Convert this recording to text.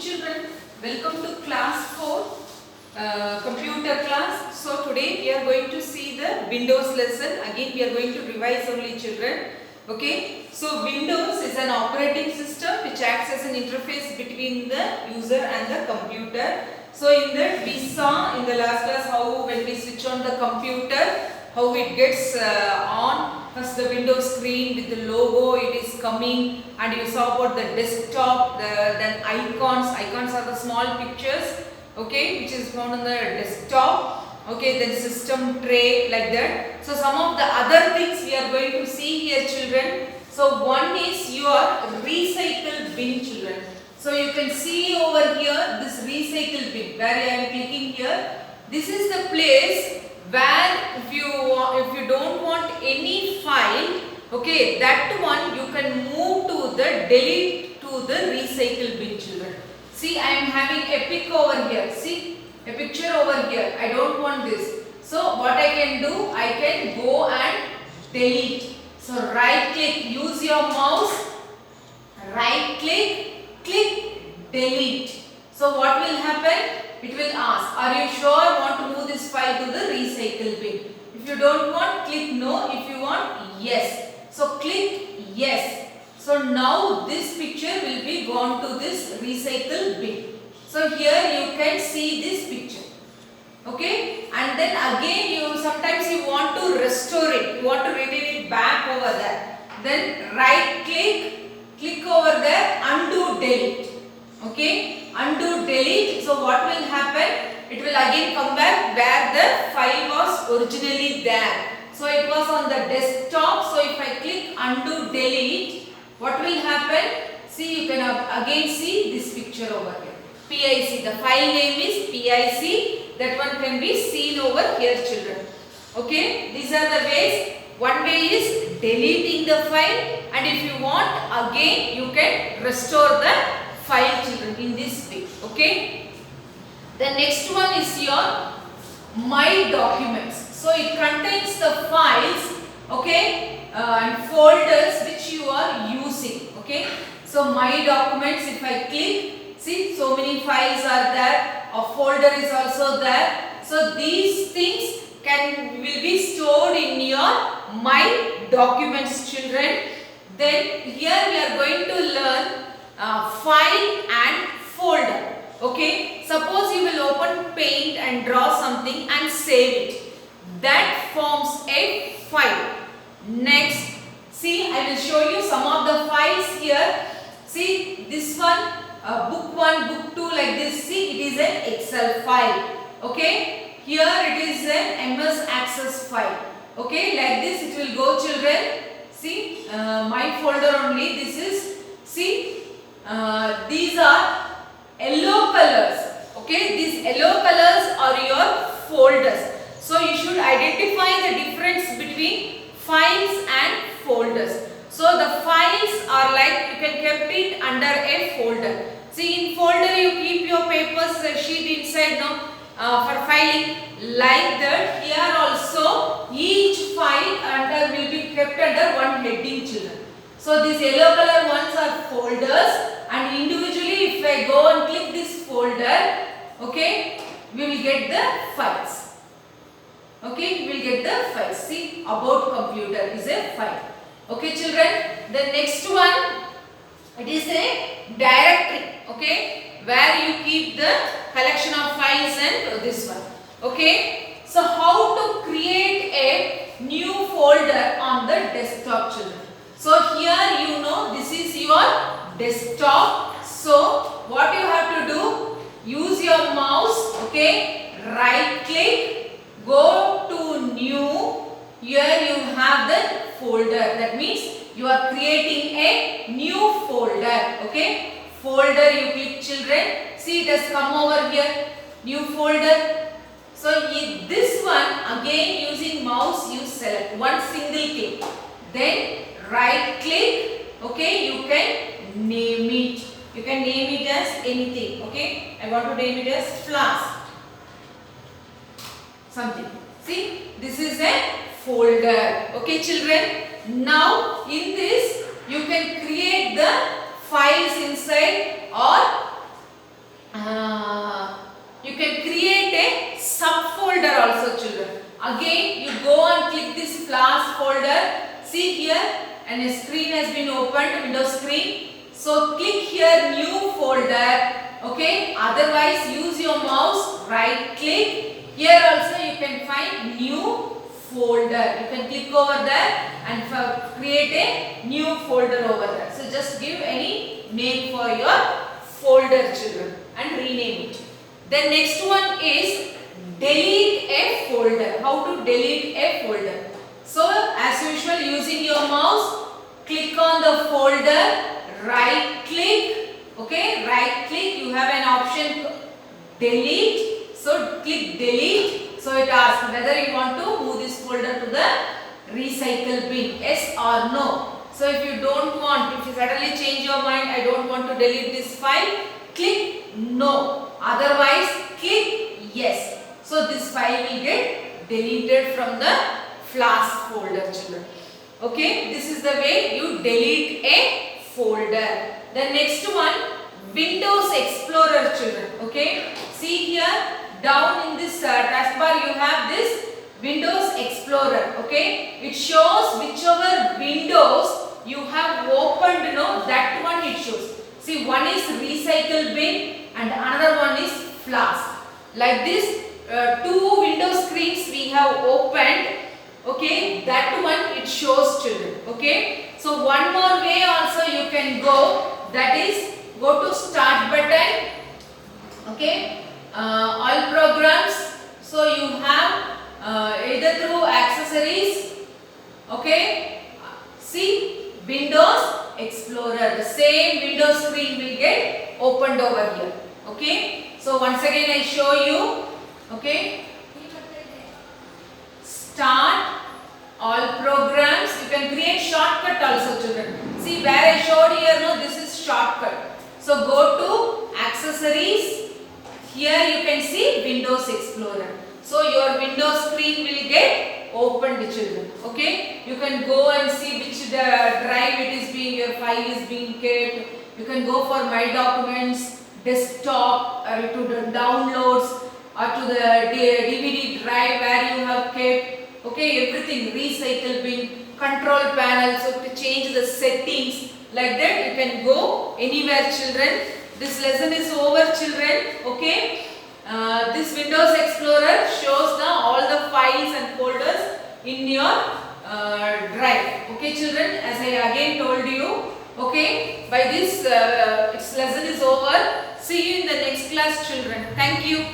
children, welcome to class 4 computer class. So today we are going to see the Windows lesson. Again we are going to revise only children. Okay, so Windows is an operating system which acts as an interface between the user and the computer. So in that we saw in the last class how when we switch on the computer, how it gets on. First the Windows screen with the logo, it is coming, and you saw about the desktop, then icons are the small pictures, okay, which is found on the desktop, okay, then system tray, like that. So some of the other things we are going to see here children. So one is your recycle bin children. So you can see over here this recycle bin where I am clicking here. This is the place where if you don't want any file, okay, that one you can move to the delete to the recycle bin children. See, I am having a pic over here. See, a picture over here. I don't want this. So what I can do, I can go and delete. So right click, use your mouse, right click, click delete. So what will happen? It will ask, are you sure want to move this file to the recycle bin? If you don't want, click no. If you want, yes. So click yes. So now this picture will be gone to this recycle bin. So here you can see this picture. Okay, and then again sometimes you want to restore it. You want to retain it back over there. Then right click, click over there, undo delete. Okay, undo delete. So what will happen? It will again come back where the file was originally there. So it was on the desktop. So if I click undo delete, what will happen? See, you can again see this picture over here. PIC. The file name is PIC. That one can be seen over here children. Okay, these are the ways. One way is deleting the file, and if you want again you can restore the file children in this way. Okay, the next one is your My Documents. So it contains the files, okay, and folders which you are using. Okay, so My Documents, if I click, see, so many files are there, a folder is also there. So these things will be stored in your My Documents children. Then here we are going to learn file and folder. Okay, suppose you will open Paint and draw something and save it. That forms a file. Next, see, I will show you some of the files here. See, this one, book 1, book 2, like this. See, it is an Excel file. Okay, here it is an MS Access file. Okay, like this it will go children. See, my folder only. This is, see, these are yellow colors. Okay, these yellow colors are your folders. So you should identify the difference between files and folders. So the files are like you can keep it under a folder. See, in folder you keep your papers sheet inside, no, for filing, like that. Here also each file will be kept under one heading children. So these yellow color ones are folders, and individually if I go and click this folder, okay, we will get the files. Okay, we will get the files. See, about computer is a file. Okay children, the next one, it is a directory, okay, where you keep the collection of files and this one. Okay, so how to create a new folder on the desktop children. So here you know this is your desktop. So what you have to do, use your mouse, okay, right click, go to new. Here you have the folder. That means you are creating a new folder. Okay, folder you click children. See, it has come over here, new folder. So this one again using mouse you select one single click. Then right click. Okay, you can name it. You can name it as anything. Okay, I want to name it as flask. Something. See, this is a folder. Okay children, now in this you can create the files inside, or again you go and click this flash folder. See here, and a screen has been opened, Windows screen. So click here new folder. Okay, otherwise use your mouse, right click. Here also you can find new folder. You can click over there and create a new folder over there. So just give any name for your folder, children, and rename it. The next one is delete a folder. How to delete a folder? So as usual, using your mouse, click on the folder, right click. Okay, right click, you have an option delete. So click delete. So it asks whether you want to move this folder to the recycle bin, yes or no. So if you don't want, if you suddenly change your mind, I don't want to delete this file, click no. Otherwise click yes. So this file will get deleted from the flash folder, children. Okay, this is the way you delete a folder. The next one, Windows Explorer, children. Okay, see here down in this taskbar you have this Windows Explorer. Okay, it shows whichever windows you have opened, that one it shows. See, one is recycle bin and another one is flash. Like this, two window screens we have opened. Okay, that one it shows, children. Okay, so one more way also you can go, that is go to start button. Okay, all programs. So you have either through accessories. Okay, see Windows Explorer, the same window screen will get opened over here. Okay, so once again I show you. Okay, start all programs. You can create shortcut also, children. See where I showed here, this is shortcut. So go to accessories. Here you can see Windows Explorer. So your Windows screen will get opened, children. Okay, you can go and see which drive it is being, your file is being kept. You can go for my documents, desktop, to the downloads, or to the DVD drive where you have kept. Okay, everything, recycle bin, control panel. So to change the settings, like that you can go anywhere, children. This lesson is over, children. Okay, this Windows Explorer shows all the files and folders in your drive. Okay, children, as I again told you. Okay, by this its lesson is over. See you in the next class, children. Thank you.